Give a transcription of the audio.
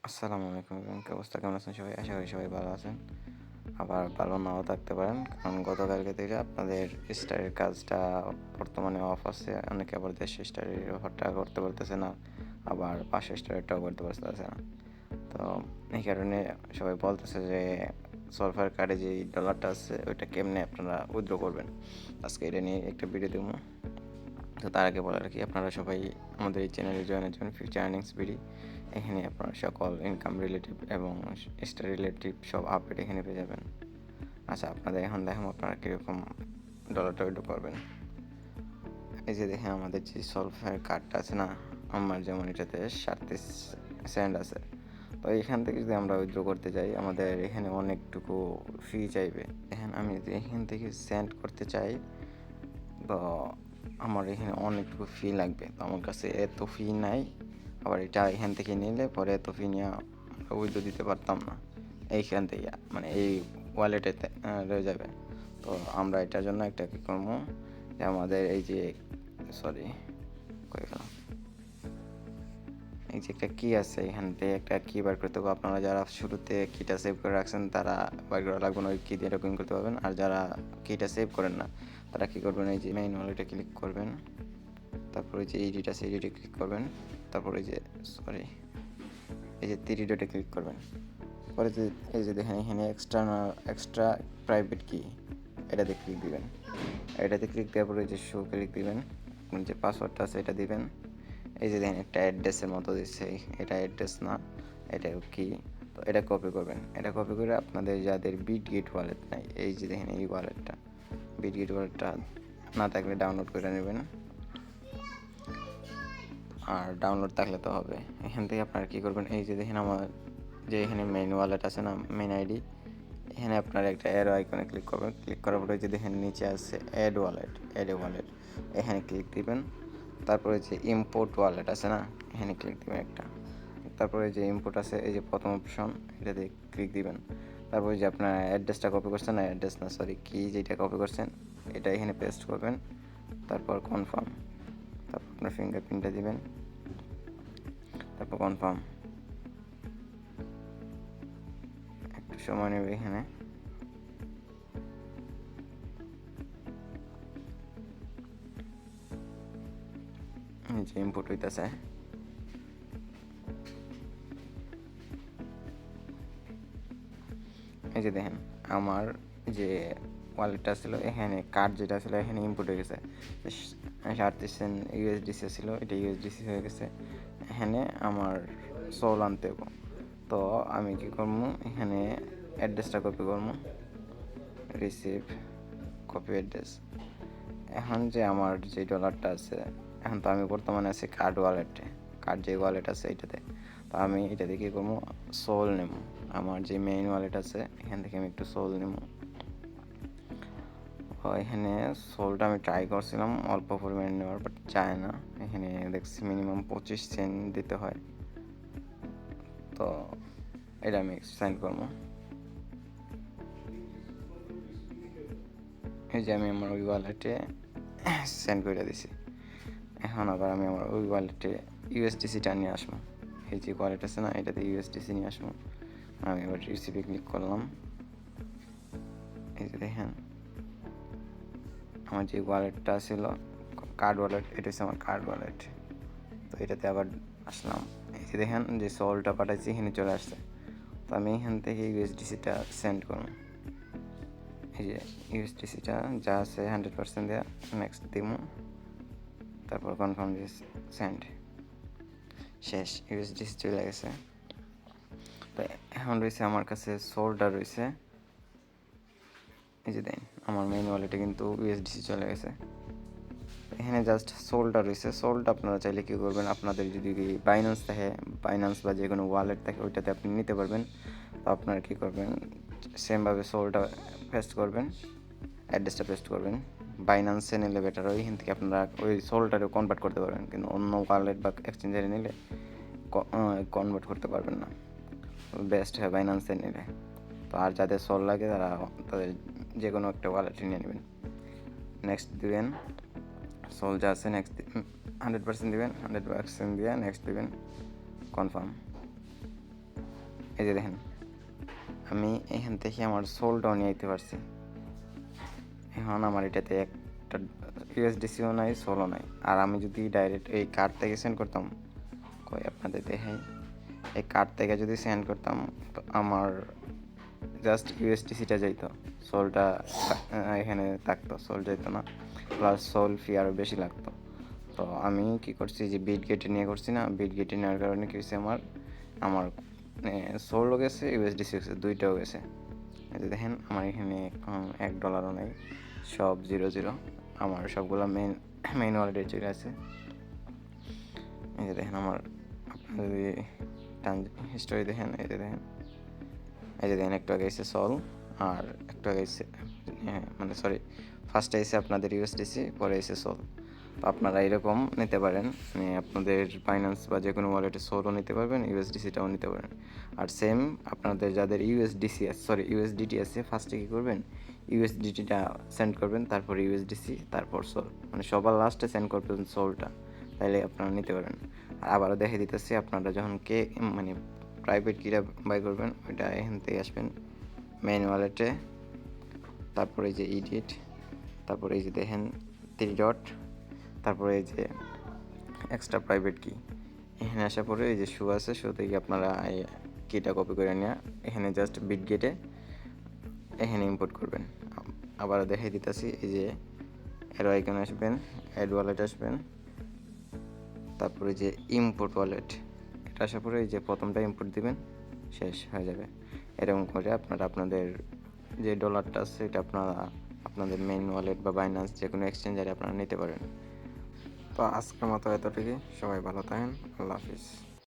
আসসালামু আলাইকুম এবং কি অবস্থা কেমন আছেন সবাই? আশা করি সবাই ভালো আছেন। আবার ভালো নাও থাকতে পারেন। কারণ গতকালকে থেকে আপনাদের স্টাডির কাজটা বর্তমানে অফ আছে। অনেকে আবার ১৫০ স্টাডির অফারটা করতে পারতেছে না। আবার ৫০০ স্টারেরটাও করতে পারতেছে না। তো এই কারণে সবাই বলতেছে যে সলফার কার্ডে যেই ডলারটা আছে ওইটা কেমনে আপনারা উইথড্র করবেন। আজকে এটা নিয়ে একটা ভিডিও দেবো। তো তার আগে বলার কি আপনারা সবাই আমাদের এই চ্যানেলে জয়েনের জন্য ফিউচার আর্নিংস বিডি এখানে আপনারা সকল ইনকাম রিলেটিভ এবং স্টার রিলেটিভ সব আপডেট এখানে পেয়ে যাবেন। আচ্ছা আপনাদের এখন দেখেন আপনারা কীরকম ডলারটা উইথড্র করবেন। এই যে দেখেন আমাদের যে সলফার কার্ডটা আছে না, আমার যেমন এটাতে 37 সেন্ট আছে। তো এখান থেকে যদি আমরা উইথড্র করতে যাই আমাদের এখানে অনেকটুকু ফি চাইবে। দেখেন আমি যদি এখান থেকে সেন্ড করতে চাই তো আমার এখানে অনেকটুকু ফি লাগবে। তো আমার কাছে এত ফি নাই, আবার এটা এখান থেকে নিলে পরে এত ফি নিয়ে উইথড্র দিতে পারতাম না এইখান থেকে, মানে এই ওয়ালেটে রয়ে যাবে। তো আমরা এটার জন্য একটা কী করবো যে আমাদের এই যে কই গেলাম এই যে একটা কি আছে এখান থেকে একটা কি বার করতে হবে। আপনারা যারা শুরুতে কিটা সেভ করে রাখছেন তারা বার করা লাগবে না, ওই কি দিয়ে লগ ইন করতে পারবেন। আর যারা কিটা সেভ করেন না তারা কী করবেন, এই যে মেইন ওয়ালেটে ক্লিক করবেন, তারপর ওই যে এডিট আছে এডিটে ক্লিক করবেন, তারপর এই যে এই যে 3 ডটে ক্লিক করবেন। পরে যে এই যে দেখেন এখানে এক্সট্রা প্রাইভেট কি এটাতে ক্লিক দিবেন। এটাতে ক্লিক দেওয়ার পরে যে শো ক্লিক দিবেন, যে পাসওয়ার্ডটা আছে এটা দিবেন। এই যে দেখেন একটা অ্যাড্রেসের মতো দিচ্ছে, এটা অ্যাড্রেস না, এটা কি। তো এটা কপি করবেন। এটা কপি করে আপনাদের যাদের বিটগেট ওয়ালেট নাই, এই যে দেখেন এই ওয়ালেটটা, বিটগেট ওয়ালেটটা না থাকলে ডাউনলোড করে নেবেন। আর ডাউনলোড থাকলে তো হবে। এখান থেকে আপনারা কী করবেন, এই যে দেখেন আমার যে এখানে মেইন ওয়ালেট আছে না, মেইন আইডি, এখানে আপনারা একটা অ্যারো আইকনে ক্লিক করবেন। ক্লিক করার পরে যে দেখেন নিচে আছে অ্যাড ওয়ালেট, এখানে ক্লিক দিবেন। তারপরে যে ইম্পোর্ট ওয়ালেট আছে না, এখানে ক্লিক দিবেন একটা। তারপরে যে ইম্পোর্ট আছে এই যে প্রথম অপশন, এটাতে ক্লিক দিবেন। তারপরে যে আপনার অ্যাড্রেসটা কপি করছেন, না অ্যাড্রেস না সরি কি যেটা কপি করছেন এটা এখানে পেস্ট করবেন। তারপর কনফার্ম, তারপর আপনার ফিঙ্গারপ্রিন্টটা দিবেন, তারপর কনফার্ম। একটু সময় নেবে এখানে। যে ইম্পোর্ট হইতেছে, এই যে দেখেন আমার যে ওয়ালেটটা ছিল এখানে কার্ড যেটা ছিল এখানে ইম্পোর্ট হয়ে গেছে। 38 সেন্ট ইউএসডিসি ছিল, এটা ইউএসডিসি হয়ে গেছে। এখানে আমার সোল আনতে হবে। তো আমি কী করবো, এখানে অ্যাড্রেসটা কপি করবো, রিসিভ কপি অ্যাড্রেস। এখন যে আমার যে ডলারটা আছে, এখন তো আমি বর্তমানে আছি কার্ড ওয়ালেটে, কার্ড যে ওয়ালেট আছে এটাতে। তো আমি এটাতে কী করবো, সোল নেব। আমার যে মেইন ওয়ালেট আছে এখান থেকে আমি একটু সোল নেব। এখানে সোলটা আমি ট্রাই করছিলাম অল্প পরিমাণে নেওয়ার, বাট চায় না। এখানে দেখছি মিনিমাম 25 সেন্ট দিতে হয়। তো এটা আমি সেন্ড করবো। এই যে আমি আমার ওই ওয়ালেটে সেন্ড করে দিছি। এখন আবার আমি আমার ওই ওয়ালেটে ইউএসডিসিটা নিয়ে আসবো। এই যে ওয়ালেট আছে না এটাতে ইউএসডিসি নিয়ে আসবো। আমি এবার রিসিভে ক্লিক করলাম। এই যে দেখেন আমার যে ওয়ালেটটা ছিল কার্ড ওয়ালেট, এটা হচ্ছে আমার কার্ড ওয়ালেট। তো এটাতে আবার আসলাম, এই যে দেখেন যে সোলটা পাঠাচ্ছি এখানে চলে আসছে। তো আমি এখান থেকে ইউএসডিসিটা সেন্ড করব। এই যে ইউএসডিসিটা যা আছে 100% দেওয়া, নেক্সট দিব, তারপর কনফার্ম দিয়ে সেন্ড। শেষ, ইউএসডিসি চলে গেছে। তো এখন রয়েছে আমার কাছে সোলটা রয়েছে। এই যে দেন আমার মেইন ওয়ালেটে কিন্তু ইউএসডিসি চলে গেছে। এখানে জাস্ট সোলটা রয়েছে। সোলটা আপনারা চাইলে কী করবেন, আপনাদের যদি বাইন্যান্স থাকে, বাইন্যান্স বা যে কোনো ওয়ালেট থাকে ওইটাতে আপনি নিতে পারবেন। তো আপনারা কী করবেন, সেমভাবে সোলটা পেস্ট করবেন, অ্যাড্রেসটা পেস্ট করবেন। বাইন্যান্সে নিলে বেটার হয়, এখান থেকে আপনারা ওই সোলটারও কনভার্ট করতে পারবেন, কিন্তু অন্য ওয়ালেট বা এক্সচেঞ্জারে নিলে কনভার্ট করতে পারবেন না। বেস্ট হয় বাইন্যান্সে নিলে। তো আর যাদের সোল লাগে তারা তাদের যে কোনো একটা ওয়ালেটে নিয়ে নেবেন। নেক্সট দিবেন, সোল যা আছে নেক্সট 100% দিবেন, 100% দিয়ে নেক্সট দিবেন, কনফার্ম। এই যে দেখেন আমি এখান থেকে আমার সোলটাও নিয়ে যেতে পারছি। এখন আমার এটাতে একটা ইউএসডিসিও নাই, সোলও নাই। আর আমি যদি ডাইরেক্ট এই কার্ড থেকে সেন্ড করতাম, কই আপনাদের দেখাই, এই কার্ড থেকে যদি সেন্ড করতাম তো আমার জাস্ট ইউএসডিসিটা যাইতো, সোলটা এখানে থাকতো, সোল যাইতো না, প্লাস সোল ফি আরও বেশি লাগতো। তো আমি কি করছি যে বিট গেটে নিয়ে করছি না, বিট গেটে নেওয়ার কারণে কী হয়েছে আমার আমার সোলও গেছে, ইউএসডিসি গেছে, দুইটাও গেছে। এই যে দেখেন আমার এখানে $1 নেই, সব 0 আমার সবগুলো মেইন ওয়ালেটে চলে আছে। এই যে দেখেন আমার, আপনার যদি হিস্টোরি দেখেন, এই যে দেখেন একটু আগে এসে সল, আর একটু আগে এসে মানে সরি, ফার্স্টে এসে আপনাদের ইউএসডিসি, পরে এসে সল। তো আপনারা এরকম নিতে পারেন, আপনাদের ফাইন্যান্স বা যে কোনো ওয়ালেটে সোলও নিতে পারবেন, ইউএসডিসিটাও নিতে পারেন। আর সেম আপনাদের যাদের ইউএসডিটি আছে, ফার্স্টে কী করবেন, ইউএসডিটিটা সেন্ড করবেন, তারপর ইউএসডিসি, তারপর সোল, মানে সবার লাস্টে সেন্ড করবেন সোলটা, তাইলে আপনারা নিতে পারেন। আর আবারও দেখে দিতেছি, আপনারা যখন মানে প্রাইভেট কিটা বাই করবেন, ওইটা এখান থেকে আসবেন মেইন ওয়ালেটে, তারপরে এই যে ইডিট, তারপরে এই যে দেখেন 3 ডট, তারপরে এই যে এক্সট্রা প্রাইভেট কি, এখানে আসার পরে এই যে শু আছে, শু থেকে আপনারা এই কিটা কপি করে নেওয়া, এখানে জাস্ট বিট গেটে এখানে ইম্পোর্ট করবেন। আবার দেখাই দিতেছি, এই যে অ্যারো আইকনে আসবেন, অ্যাড ওয়ালেট আসবেন, তারপরে যে ইম্পোর্ট ওয়ালেট, এটা আসার পরে এই যে প্রথমটা ইম্পোর্ট দিবেন, শেষ হয়ে যাবে। এরকম করে আপনারা আপনাদের যে ডলারটা আছে এটা আপনারা আপনাদের মেইন ওয়ালেট বা বাইন্যান্স যে কোনো এক্সচেঞ্জারে আপনারা নিতে পারেন। তো আজকের মতো এতটুকুই, সবাই ভালো থাকেন, আল্লাহ হাফিজ।